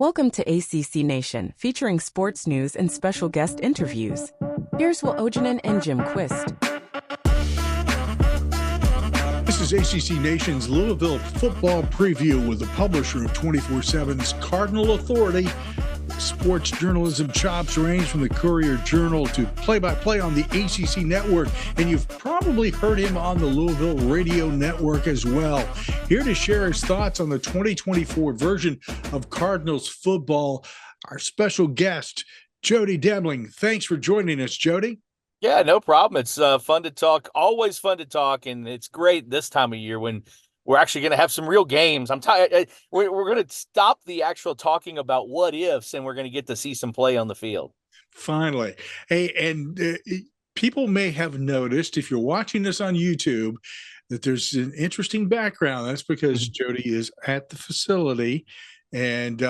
Welcome to ACC Nation, featuring sports news and special guest interviews. Here's Will Ojanen and Jim Quist. This is ACC Nation's Louisville football preview with the publisher of 24/7's Cardinal Authority. Sports journalism chops range from the Courier-Journal to play-by-play on the ACC network, and you've probably heard him on the Louisville radio network as well. Here to share his thoughts on the 2024 version of Cardinals football, our special guest, Jody Demling. Thanks for joining us, Jody. Yeah, no problem. It's fun to talk, always fun to talk, and it's great this time of year when we're actually going to have some real games. I'm tired. We're going to stop the actual talking about what ifs, and we're going to get to see some play on the field. Finally. Hey, and people may have noticed, if you're watching this on YouTube, that there's an interesting background. That's because Jody is at the facility, and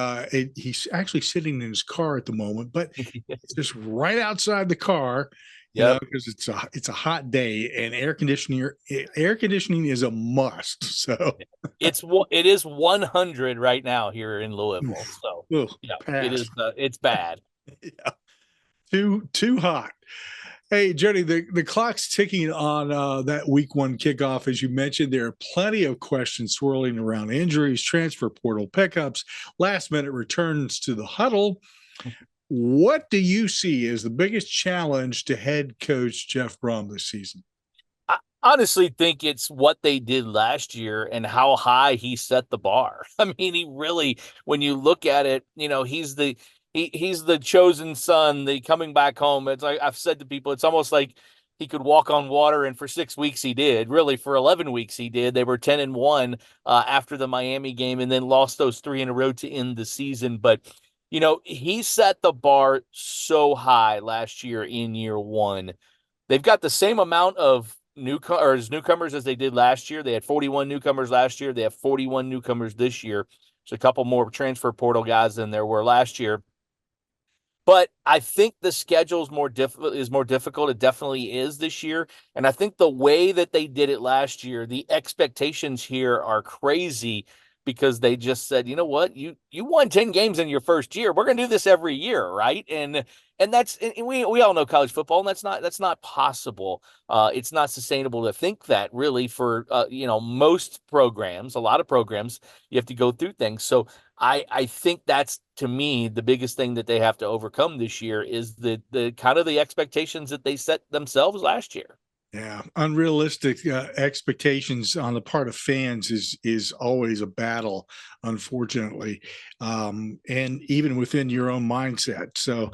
he's actually sitting in his car at the moment, but it's just right outside the car. Yeah, because it's a hot day and air conditioning is a must. So it is 100 right now here in Louisville. So it is it's bad. Yeah. Too hot. Hey, Jody, the clock's ticking on that week one kickoff. As you mentioned, there are plenty of questions swirling around injuries, transfer portal pickups, last minute returns to the huddle. What do you see as the biggest challenge to head coach Jeff Brom this season? I honestly think it's what they did last year and how high he set the bar. I mean, he really, when you look at it, he's the chosen son, the coming back home. It's like I've said to people, it's almost like he could walk on water, and for 6 weeks he did. Really, for 11 weeks he did. They were 10-1 after the Miami game, and then lost those 3 in a row to end the season. But he set the bar so high last year in year one. They've got the same amount of newcomers as they did last year. They had 41 newcomers last year. They have 41 newcomers this year. So a couple more transfer portal guys than there were last year. But I think the schedule is more difficult. It definitely is this year. And I think the way that they did it last year, the expectations here are crazy, because they just said, you know what, you won 10 games in your first year. We're going to do this every year, right? And we all know college football, and that's not possible. It's not sustainable to think that, really, for most programs. A lot of programs, you have to go through things. So I think that's, to me, the biggest thing that they have to overcome this year is the kind of the expectations that they set themselves last year. Yeah, unrealistic expectations on the part of fans is always a battle, unfortunately, and even within your own mindset. So,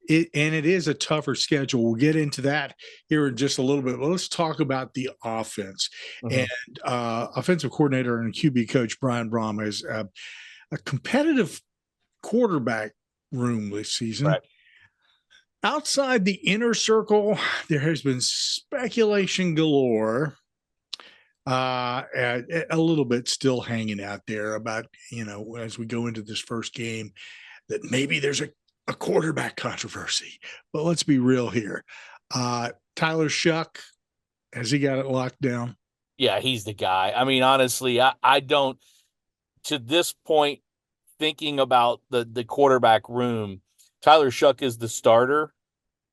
it is a tougher schedule. We'll get into that here in just a little bit. But let's talk about the offense. And offensive coordinator and QB coach Brian Brom has a competitive quarterback room this season. Right. Outside the inner circle, there has been speculation galore, a little bit still hanging out there about, as we go into this first game, that maybe there's a quarterback controversy. But let's be real here. Tyler Shuck, has he got it locked down? Yeah, he's the guy. I mean, honestly, I don't, to this point, thinking about the quarterback room, Tyler Shuck is the starter,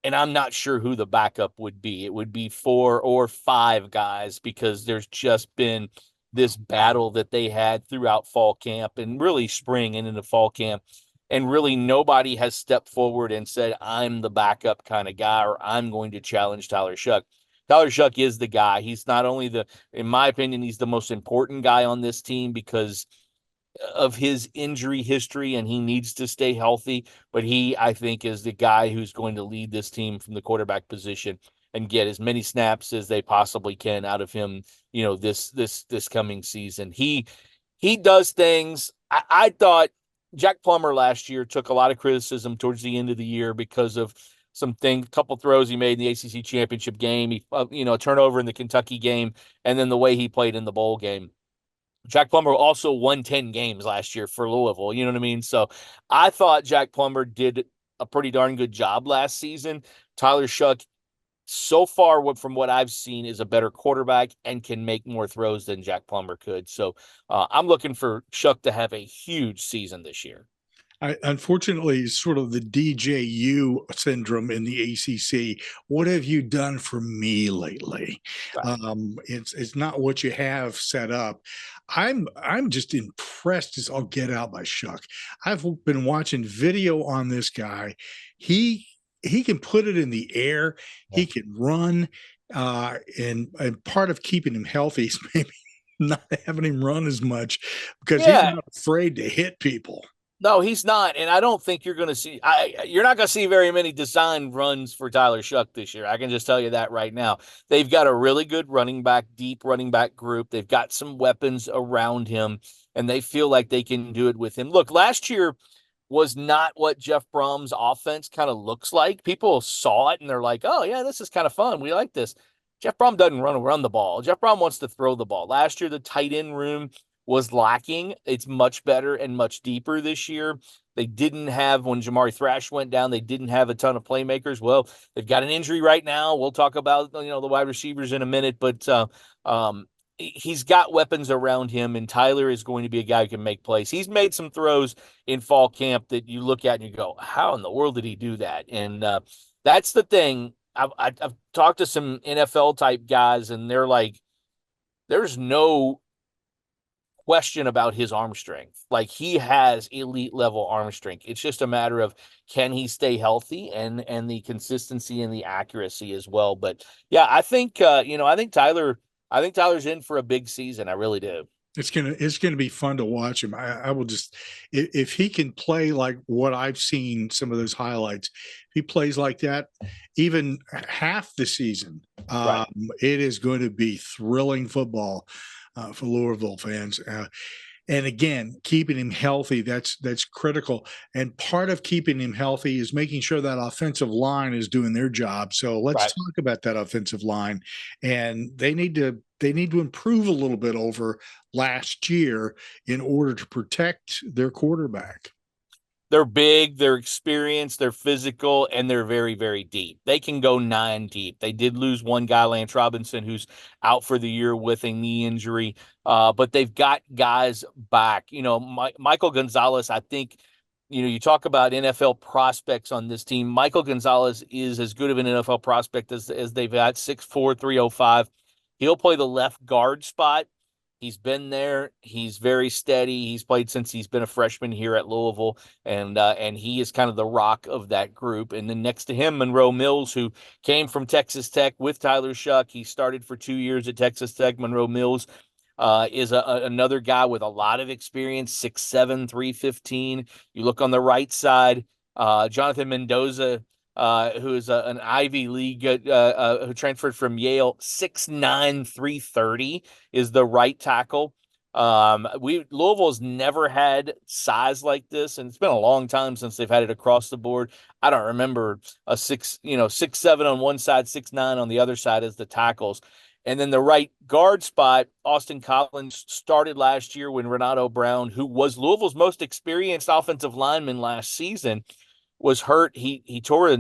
and I'm not sure who the backup would be. It would be 4 or 5 guys, because there's just been this battle that they had throughout fall camp and really spring and into fall camp. And really nobody has stepped forward and said, I'm the backup kind of guy, or I'm going to challenge Tyler Shuck. Tyler Shuck is the guy. He's not only in my opinion, he's the most important guy on this team because of his injury history, and he needs to stay healthy. But he, I think, is the guy who's going to lead this team from the quarterback position and get as many snaps as they possibly can out of him, this coming season. He does things. I thought Jack Plummer last year took a lot of criticism towards the end of the year because of a couple throws he made in the ACC championship game. He, a turnover in the Kentucky game, and then the way he played in the bowl game. Jack Plummer also won 10 games last year for Louisville. You know what I mean? So I thought Jack Plummer did a pretty darn good job last season. Tyler Shuck so far, from what I've seen, is a better quarterback and can make more throws than Jack Plummer could. So I'm looking for Shuck to have a huge season this year. Unfortunately, sort of the DJU syndrome in the ACC. What have you done for me lately? Right. It's not what you have set up. I'm just impressed as I'll get out by Shuck. I've been watching video on this guy. He can put it in the air. He can run, and part of keeping him healthy is maybe not having him run as much because he's Yeah. not afraid to hit people. No, he's not, and I don't think you're going to see. You're not going to see very many design runs for Tyler Shuck this year. I can just tell you that right now. They've got a really good running back, deep running back group. They've got some weapons around him, and they feel like they can do it with him. Look, last year was not what Jeff Brom's offense kind of looks like. People saw it and they're like, "Oh yeah, this is kind of fun. We like this." Jeff Brom doesn't run the ball. Jeff Brom wants to throw the ball. Last year, the tight end room was lacking. It's much better and much deeper this year. They didn't have, when Jamari Thrash went down, they didn't have a ton of playmakers. Well, they've got an injury right now. We'll talk about, the wide receivers in a minute, but he's got weapons around him, and Tyler is going to be a guy who can make plays. He's made some throws in fall camp that you look at and you go, how in the world did he do that? And that's the thing. I've talked to some NFL type guys, and they're like, there's no question about his arm strength. Like, he has elite level arm strength. It's just a matter of, can he stay healthy, and the consistency and the accuracy as well. But yeah, I think I think Tyler's in for a big season. I really do. It's gonna be fun to watch him. I will just, if he can play like what I've seen some of those highlights, if he plays like that even half the season, Right. it is going to be thrilling football for Louisville fans. And again, keeping him healthy, that's critical. And part of keeping him healthy is making sure that offensive line is doing their job. So let's Right. talk about that offensive line. And they need to improve a little bit over last year in order to protect their quarterback. They're big, they're experienced, they're physical, and they're very, very deep. They can go 9 deep. They did lose one guy, Lance Robinson, who's out for the year with a knee injury, but they've got guys back. Michael Gonzalez, I think, you talk about NFL prospects on this team. Michael Gonzalez is as good of an NFL prospect as they've got, 6'4", 305. He'll play the left guard spot. He's been there. He's very steady. He's played since he's been a freshman here at Louisville, and he is kind of the rock of that group. And then next to him, Monroe Mills, who came from Texas Tech with Tyler Shuck. He started for 2 years at Texas Tech. Monroe Mills is another guy with a lot of experience, 6'7", 315. You look on the right side, Jonathan Mendoza, who is an Ivy League, who transferred from Yale, 6'9", 330 is the right tackle. Louisville's never had size like this, and it's been a long time since they've had it across the board. I don't remember a 6'7" on one side, 6'9" on the other side as the tackles. And then the right guard spot, Austin Collins started last year when Renato Brown, who was Louisville's most experienced offensive lineman last season, was hurt. He tore his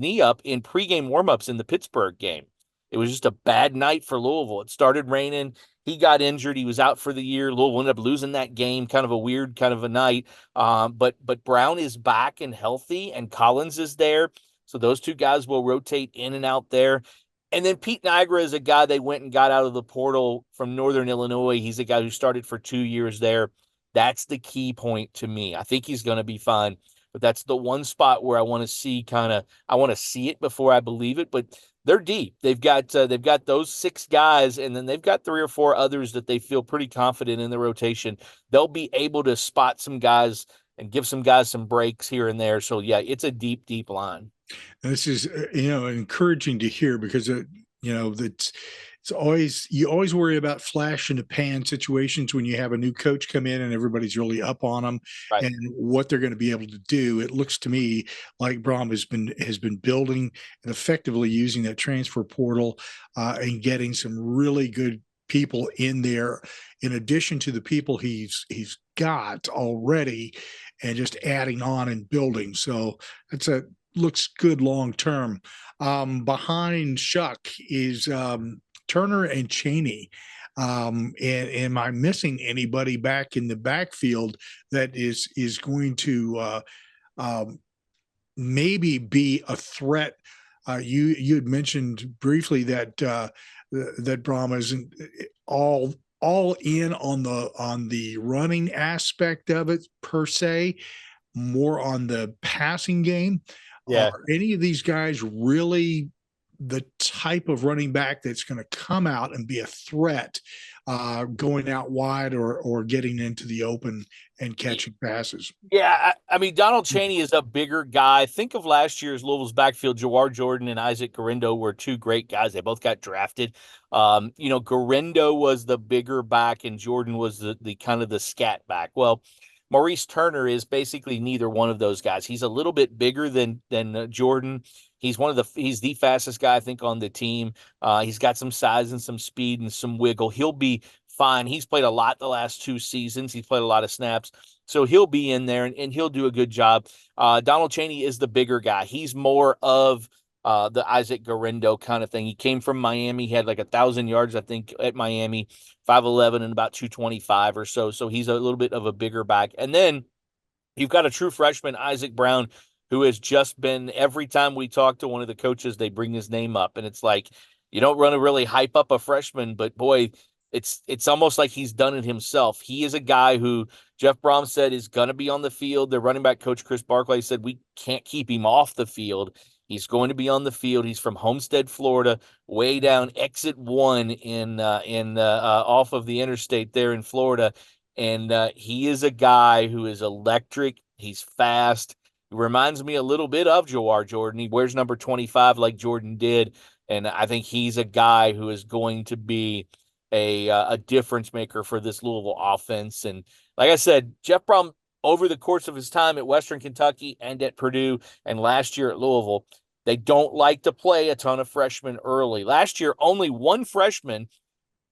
knee up in pregame warmups in the Pittsburgh game. It was just a bad night for Louisville. It started raining. He got injured. He was out for the year. Louisville ended up losing that game. Kind of a weird kind of a night. But Brown is back and healthy, and Collins is there. So those two guys will rotate in and out there. And then Pete Niagara is a guy they went and got out of the portal from Northern Illinois. He's a guy who started for 2 years there. That's the key point to me. I think he's going to be fine. But that's the one spot where I want to see it before I believe it. But they're deep. They've got those 6 guys, and then they've got 3 or 4 others that they feel pretty confident in the rotation. They'll be able to spot some guys and give some guys some breaks here and there. So yeah, it's a deep, deep line. This is encouraging to hear because that's you always worry about flash in the pan situations when you have a new coach come in and everybody's really up on them Right. and what they're going to be able to do. It looks to me like Brom has been building and effectively using that transfer portal and getting some really good people in there in addition to the people he's got already, and just adding on and building. So looks good long term. Behind Shuck is Turner and Cheney. And am I missing anybody back in the backfield that is going to um, maybe be a threat? You had mentioned briefly that that Brahma isn't all in on the running aspect of it per se, more on the passing game. Yeah. Are any of these guys really the type of running back that's going to come out and be a threat going out wide or getting into the open and catching passes? Yeah, I mean, Donald Chaney is a bigger guy. Think of last year's Louisville's backfield. Jawar Jordan and Isaac Garindo were two great guys. They both got drafted. Garindo was the bigger back, and Jordan was the kind of the scat back. Well, Maurice Turner is basically neither one of those guys. He's a little bit bigger than Jordan. He's the fastest guy I think on the team. He's got some size and some speed and some wiggle. He'll be fine. He's played a lot the last 2 seasons. He's played a lot of snaps. So he'll be in there and he'll do a good job. Donald Chaney is the bigger guy. He's more of the Isaac Garindo kind of thing. He came from Miami. He had like 1,000 yards, I think, at Miami, 5'11" and about 225 or so. So he's a little bit of a bigger back. And then you've got a true freshman, Isaac Brown, who has just been, every time we talk to one of the coaches, they bring his name up. And it's like, you don't want to really hype up a freshman, but boy, it's almost like he's done it himself. He is a guy who Jeff Brom said is going to be on the field. Their running back coach, Chris Barkley, said we can't keep him off the field. He's going to be on the field. He's from Homestead, Florida, way down exit 1 in off of the interstate there in Florida. And he is a guy who is electric. He's fast. He reminds me a little bit of Jawar Jordan. He wears number 25 like Jordan did. And I think he's a guy who is going to be a difference maker for this Louisville offense. And like I said, Jeff Brom, over the course of his time at Western Kentucky and at Purdue and last year at Louisville, they don't like to play a ton of freshmen early. Last year, only one freshman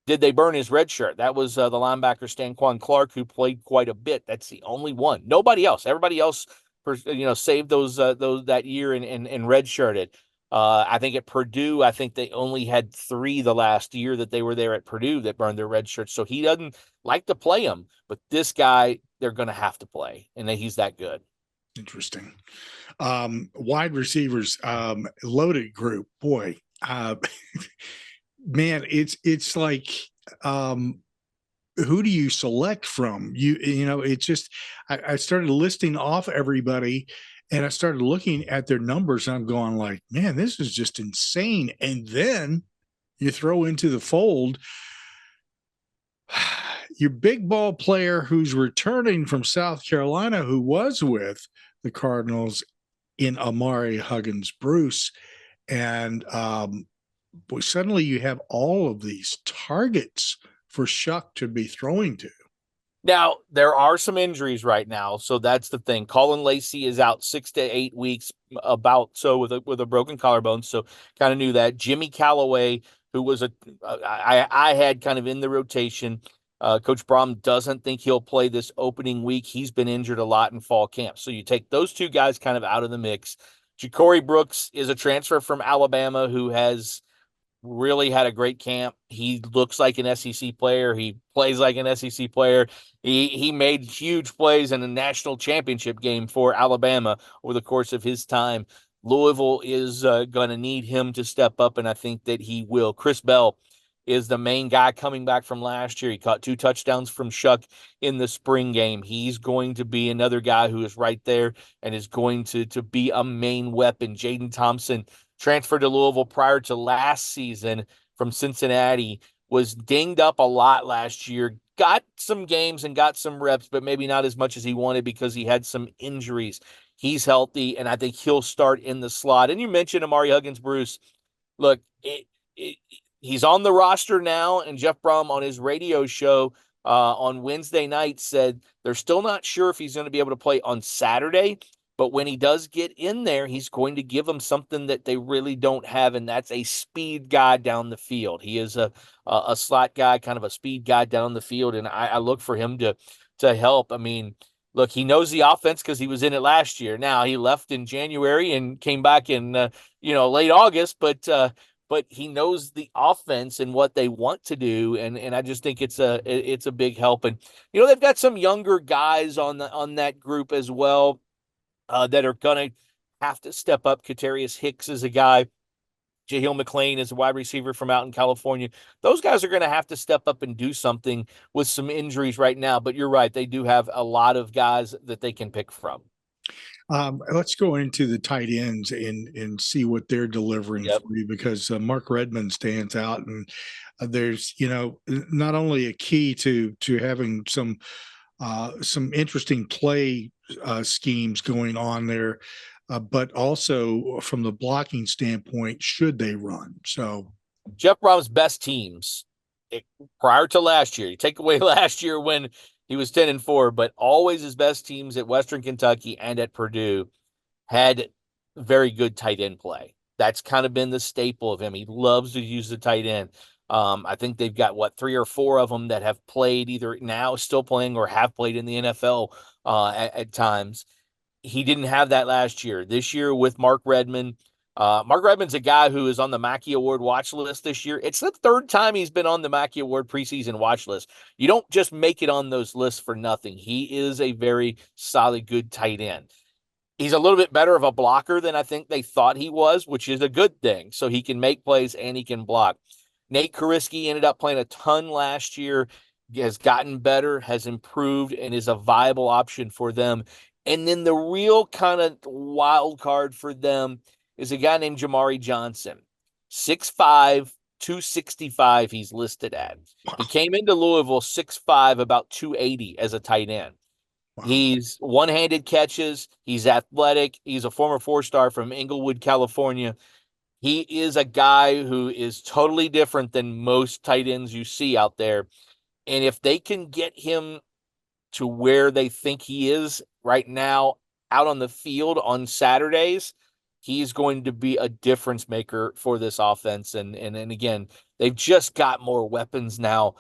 did they burn his red shirt. That was the linebacker Stanquan Clark, who played quite a bit. That's the only one. Nobody else. Everybody else, saved those that year and redshirted. I think at Purdue, I think they only had 3 the last year that they were there at Purdue that burned their red shirts. So he doesn't like to play them. But this guy, they're going to have to play, and he's that good. Interesting. Wide receivers, loaded group. Boy, man, it's like, who do you select from? It's just, I started listing off everybody and I started looking at their numbers and I'm going like, man, this is just insane. And then you throw into the fold your big ball player who's returning from South Carolina, who was with the Cardinals, in Amari Huggins Bruce. And boy, suddenly you have all of these targets for Shuck to be throwing to. Now, there are some injuries right now, so that's the thing. Colin Lacey is out 6 to 8 weeks, about so with a broken collarbone, so kind of knew that. Jimmy Callaway, who was I had kind of in the rotation. Coach Brom doesn't think he'll play this opening week. He's been injured a lot in fall camp. So you take those 2 guys kind of out of the mix. Ja'Cory Brooks is a transfer from Alabama who has really had a great camp. He looks like an SEC player. He plays like an SEC player. He made huge plays in a national championship game for Alabama over the course of his time. Louisville is going to need him to step up, and I think that he will. Chris Bell is the main guy coming back from last year. He caught 2 touchdowns from Shuck in the spring game. He's going to be another guy who is right there and is going to be a main weapon. Jaden Thompson, transferred to Louisville prior to last season from Cincinnati, was dinged up a lot last year, got some games and got some reps, but maybe not as much as he wanted because he had some injuries. He's healthy, and I think he'll start in the slot. And you mentioned Amari Huggins Bruce. Look, he's on the roster now, and Jeff Brom on his radio show on Wednesday night said they're still not sure if he's going to be able to play on Saturday, but when he does get in there, he's going to give them something that they really don't have, and that's a speed guy down the field. He is a slot guy, kind of a speed guy down the field, and I look for him to help. I mean, look, he knows the offense because he was in it last year. Now he left in January and came back in late August, but he knows the offense and what they want to do, and I just think it's a big help. And they've got some younger guys on that group as well that are gonna have to step up. Katarius Hicks is a guy. Jahiel McClain is a wide receiver from out in California. Those guys are going to have to step up and do something with some injuries right now. But you're right. They do have a lot of guys that they can pick from. Let's go into the tight ends and see what they're delivering Yep. for you, because Mark Redmond stands out, and there's not only a key to having some interesting play schemes going on there, but also from the blocking standpoint, should they run? So Jeff Brom's best teams prior to last year, you take away last year when he was 10-4, but always his best teams at Western Kentucky and at Purdue had very good tight end play. That's kind of been the staple of him. He loves to use the tight end. I think they've got 3 or 4 of them that have played either now still playing or have played in the NFL at times. He didn't have that last year. This year with Mark Redmond, Mark Redmond's a guy who is on the Mackey Award watch list this year. It's the 3rd time he's been on the Mackey Award preseason watch list. You don't just make it on those lists for nothing. He is a very solid, good tight end. He's a little bit better of a blocker than I think they thought he was, which is a good thing. So he can make plays and he can block. Nate Kariski ended up playing a ton last year, has gotten better, has improved, and is a viable option for them. And then the real kind of wild card for them is a guy named Jamari Johnson. 6'5", 265 he's listed at. He came into Louisville 6'5", about 280 as a tight end. wow. He's one-handed catches. He's athletic. He's a former 4-star from Inglewood, California. He is a guy who is totally different than most tight ends you see out there. And if they can get him to where they think he is right now out on the field on Saturdays, he's going to be a difference maker for this offense. And again, they've just got more weapons now.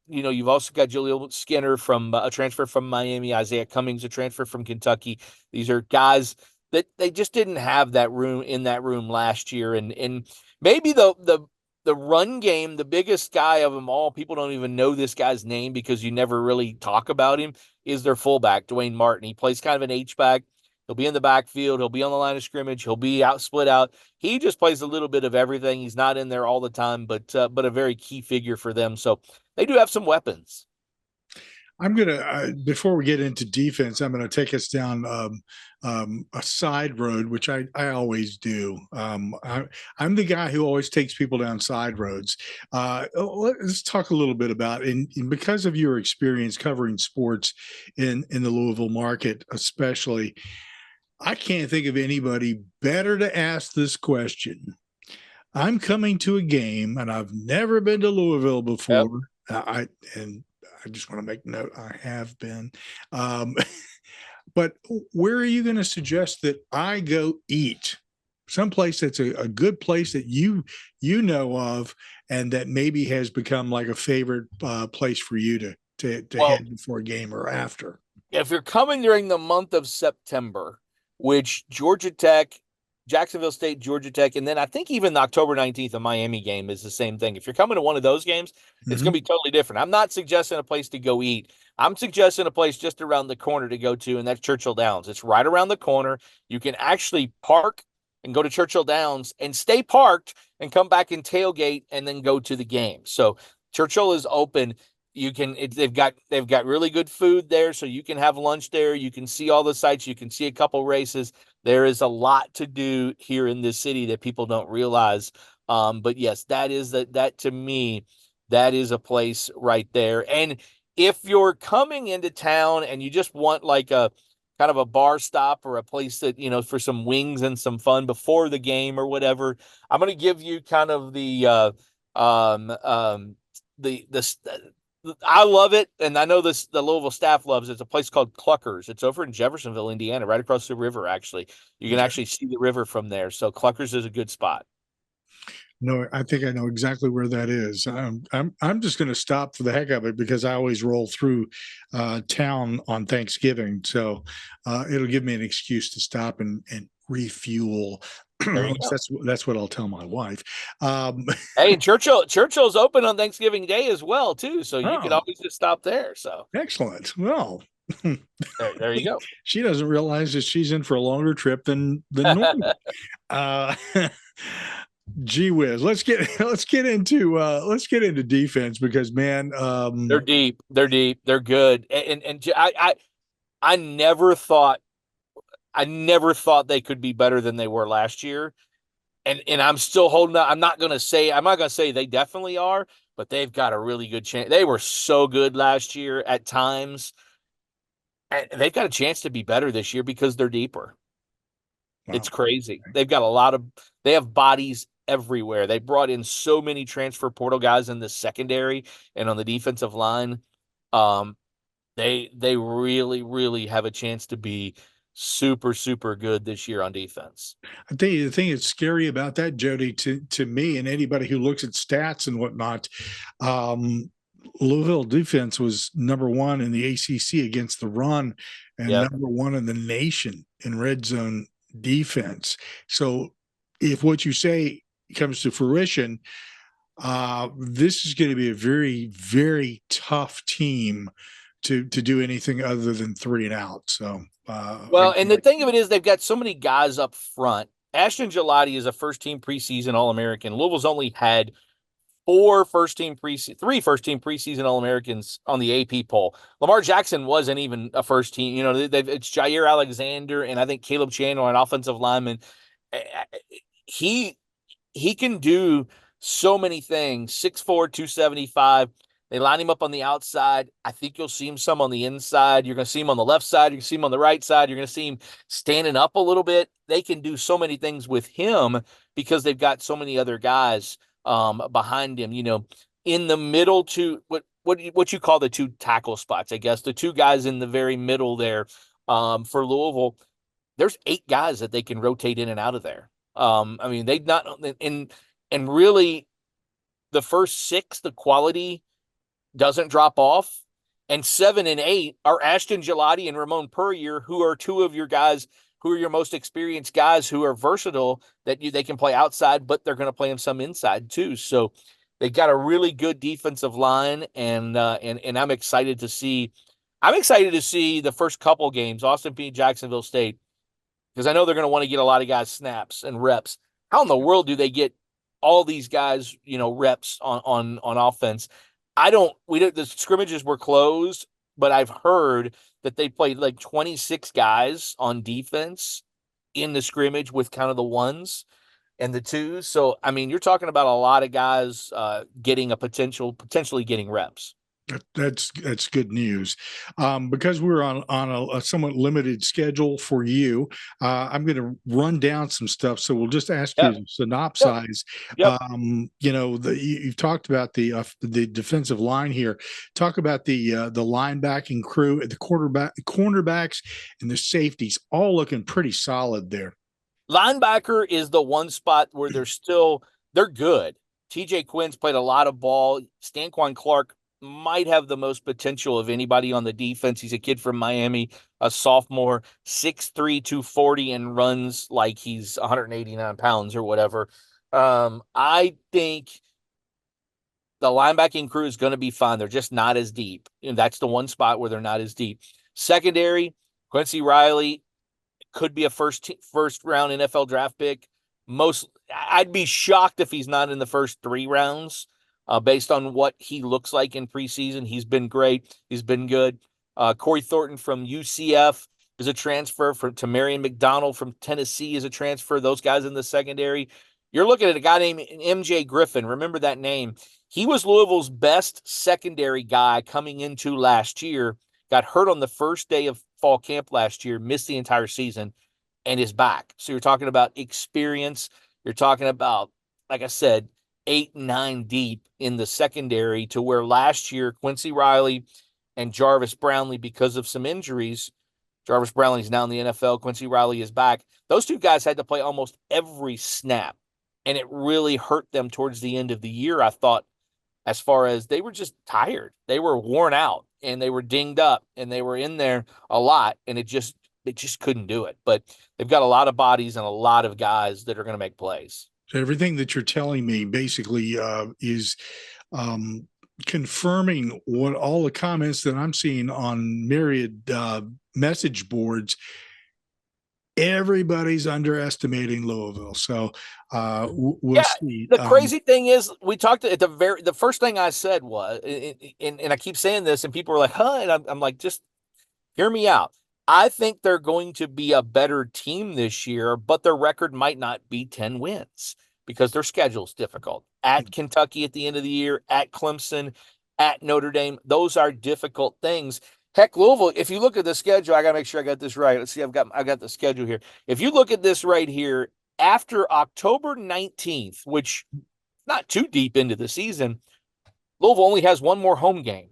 You've also got Jaleel Skinner from a transfer from Miami, Isaiah Cummings, a transfer from Kentucky. These are guys that they just didn't have that room last year. And maybe the run game, the biggest guy of them all, people don't even know this guy's name because you never really talk about him, is their fullback, Dwayne Martin. He plays kind of an H-back. He'll be in the backfield. He'll be on the line of scrimmage. He'll be split out. He just plays a little bit of everything. He's not in there all the time, but a very key figure for them. So they do have some weapons. I'm going to, before we get into defense, I'm going to take us down a side road, which I always do. I'm the guy who always takes people down side roads. Let's talk a little bit about, and because of your experience covering sports in the Louisville market, especially, I can't think of anybody better to ask this question. I'm coming to a game, and I've never been to Louisville before. Yep. I just want to make note I have been. But where are you going to suggest that I go eat? Someplace that's a good place that you know of, and that maybe has become like a favorite place for you to head before a game or after. If you're coming during the month of September, which Georgia Tech, Jacksonville State, Georgia Tech, and then I think even the October 19th, the Miami game is the same thing. If you're coming to one of those games, it's going to be totally different. I'm not suggesting a place to go eat. I'm suggesting a place just around the corner to go to, and that's Churchill Downs. It's right around the corner. You can actually park and go to Churchill Downs and stay parked and come back and tailgate and then go to the game. So Churchill is open. They've got really good food there, so you can have lunch there. You can see all the sights. You can see a couple races. There is a lot to do here in this city that people don't realize. But yes, that to me, that is a place right there. And if you're coming into town and you just want like a kind of a bar stop or a place that, for some wings and some fun before the game or whatever, I'm going to give you kind of the I love it, and I know the Louisville staff loves it. It's a place called Cluckers. It's over in Jeffersonville, Indiana, right across the river, actually. You can actually see the river from there, so Cluckers is a good spot. No, I think I know exactly where that is. I'm just going to stop for the heck of it because I always roll through town on Thanksgiving, so it'll give me an excuse to stop and refuel. At There you least go. that's what I'll tell my wife. Um, Hey, and Churchill's open on Thanksgiving Day as well too, so you could oh, always just stop there. So excellent. Well, there you go. she doesn't realize that she's in for a longer trip than normal. Uh, gee whiz, let's get into defense because man, They're deep. They're deep. They're good. I never thought they could be better than they were last year. And I'm still holding up. I'm not gonna say they definitely are, but they've got a really good chance. They were so good last year at times, and they've got a chance to be better this year because they're deeper. wow. It's crazy. They have bodies everywhere. They brought in so many transfer portal guys in the secondary and on the defensive line. Um, they really, really have a chance to be super, super good this year on defense. I think the thing that's scary about that, Jody, to me and anybody who looks at stats and whatnot, um, Louisville defense was number one in the ACC against the run and Yep. number one in the nation in red zone defense. So if what you say comes to fruition, this is going to be a very, very tough team to do anything other than 3 and out. So, Well, and the thing of it is they've got so many guys up front. Ashton Gelati is a first team preseason All American. Louisville's only had three first team preseason All Americans on the AP poll. Lamar Jackson wasn't even a first team. You know, it's Jair Alexander and I think Caleb Chandler, an offensive lineman. Eh, He he can do so many things. 6'4", 275. They line him up on the outside. I think you'll see him some on the inside. You're going to see him on the left side. You're going to see him on the right side. You're going to see him standing up a little bit. They can do so many things with him because they've got so many other guys behind him. You know, in the middle to what you call the two tackle spots, I guess the two guys in the very middle there for Louisville. There's 8 guys that they can rotate in and out of there. I mean, they not and really the first 6, the quality doesn't drop off. And 7 and 8 are Ashton Gelati and Ramon Purrier, who are two of your guys who are your most experienced guys who are versatile that they can play outside, but they're going to play them some inside too. So they got a really good defensive line, and I'm excited to see. I'm excited to see the first couple games, Austin Peay, Jacksonville State, because I know they're going to want to get a lot of guys snaps and reps. How in the world do they get all these guys, reps on offense? The scrimmages were closed, but I've heard that they played like 26 guys on defense in the scrimmage with kind of the ones and the twos. So, I mean, you're talking about a lot of guys getting potentially getting reps. That's good news. Because we're on a somewhat limited schedule for you, I'm going to run down some stuff. So we'll just ask you Yep. to Yep. synopsize. Yep. You've talked about the defensive line here. Talk about the linebacking crew, the cornerbacks, and the safeties, all looking pretty solid there. Linebacker is the one spot where they're good. TJ Quinn's played a lot of ball. Stanquan Clark might have the most potential of anybody on the defense. He's a kid from Miami, a sophomore, 6'3", 240, and runs like he's 189 pounds or whatever. I think the linebacking crew is going to be fine. They're just not as deep. And that's the one spot where they're not as deep. Secondary, Quincy Riley could be a first round NFL draft pick. I'd be shocked if he's not in the first 3 rounds, based on what he looks like in preseason. He's been great. He's been good. Corey Thornton from UCF is a transfer. To Marion McDonald from Tennessee is a transfer. Those guys in the secondary. You're looking at a guy named MJ Griffin. Remember that name. He was Louisville's best secondary guy coming into last year. Got hurt on the first day of fall camp last year, missed the entire season, and is back. So you're talking about experience. You're talking about, like I said, 8, 9 deep in the secondary, to where last year Quincy Riley and Jarvis Brownlee, because of some injuries, Jarvis Brownlee's now in the NFL. Quincy Riley is back. Those two guys had to play almost every snap. and it really hurt them towards the end of the year, I thought, as far as they were just tired. They were worn out, and they were dinged up, and they were in there a lot, and it just couldn't do it. But they've got a lot of bodies and a lot of guys that are going to make plays. So everything that you're telling me basically is confirming what all the comments that I'm seeing on myriad message boards. Everybody's underestimating Louisville. So we'll see. The crazy thing is, we talked at the first thing I said was, and I keep saying this, and people are like, huh? And I'm like, just hear me out. I think they're going to be a better team this year, but their record might not be 10 wins because their schedule's difficult. At Kentucky at the end of the year, at Clemson, at Notre Dame, those are difficult things. Heck, Louisville, if you look at the schedule, I got to make sure I got this right. Let's see, I've got the schedule here. If you look at this right here, after October 19th, which not too deep into the season, Louisville only has one more home game.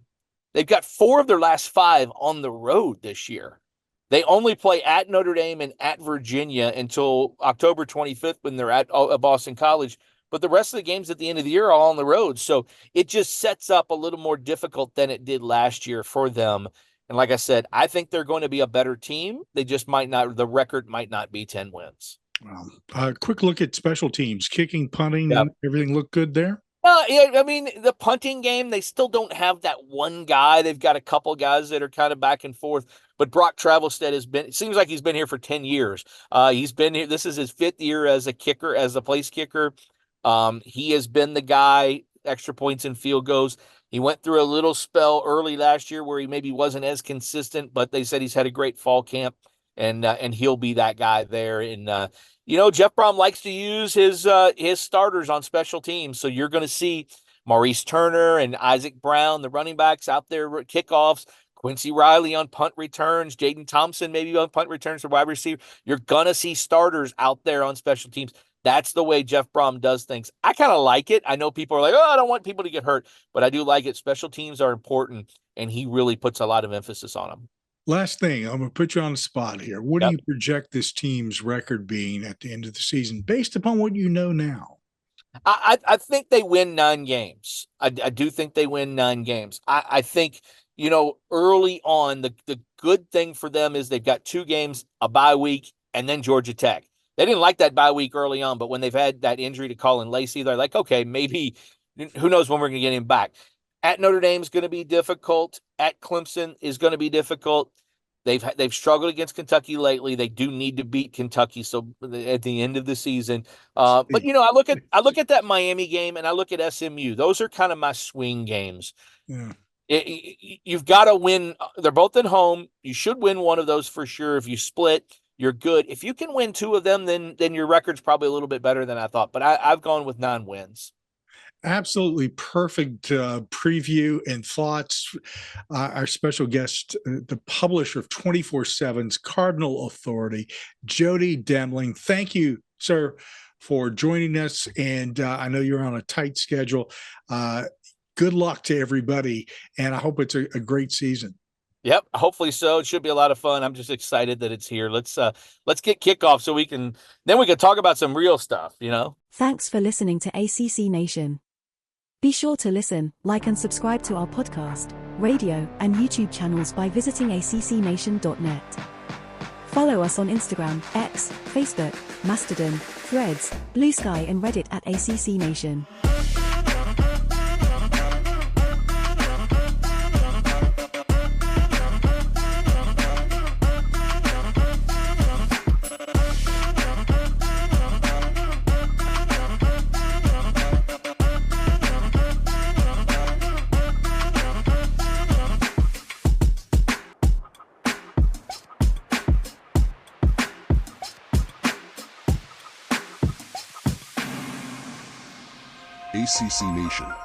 They've got 4 of their last 5 on the road this year. They only play at Notre Dame and at Virginia until October 25th when they're at Boston College. But the rest of the games at the end of the year are all on the road. So it just sets up a little more difficult than it did last year for them. And like I said, I think they're going to be a better team. They just might not, the record might not be 10 wins. Quick look at special teams, kicking, punting, everything look good there? Yeah, I mean, the punting game, they still don't have that one guy. They've got a couple guys that are kind of back and forth. But Brock Travelstead it seems like he's been here for 10 years. He's been here. This is his 5th year as a kicker, as a place kicker. He has been the guy, extra points and field goals. He went through a little spell early last year where he maybe wasn't as consistent, but they said he's had a great fall camp, and he'll be that guy there. And Jeff Brom likes to use his starters on special teams, so you're going to see Maurice Turner and Isaac Brown, the running backs, out there kickoffs. Quincy Riley on punt returns, Jaden Thompson maybe on punt returns for wide receiver. You're going to see starters out there on special teams. That's the way Jeff Brom does things. I kind of like it. I know people are like, oh, I don't want people to get hurt, but I do like it. Special teams are important, and he really puts a lot of emphasis on them. Last thing, I'm going to put you on the spot here. What do you project this team's record being at the end of the season based upon what you know now? I think they win 9 games. I do think they win 9 games. I think, early on, the good thing for them is they've got 2 games, a bye week, and then Georgia Tech. They didn't like that bye week early on, but when they've had that injury to Colin Lacey, they're like, okay, maybe who knows when we're going to get him back. At Notre Dame is going to be difficult. At Clemson is going to be difficult. They've struggled against Kentucky lately. They do need to beat Kentucky. So at the end of the season, but I look at that Miami game and I look at SMU. Those are kind of my swing games. Yeah. You've got to win. They're both at home. You should win one of those for sure. If you split, you're good. If you can win 2 of them, then your record's probably a little bit better than I thought. But I've gone with 9 wins. Absolutely perfect preview and thoughts. Our special guest, the publisher of 24/7's Cardinal Authority, Jody Demling. Thank you, sir, for joining us. And I know you're on a tight schedule. Good luck to everybody, and I hope it's a great season. Yep, hopefully so. It should be a lot of fun. I'm just excited that it's here. Let's get kickoff so we can talk about some real stuff, Thanks for listening to ACC Nation. Be sure to listen, like and subscribe to our podcast, radio, and YouTube channels by visiting accnation.net. Follow us on Instagram, X, Facebook, Mastodon, Threads, Blue Sky and Reddit at ACC Nation. ACC Nation.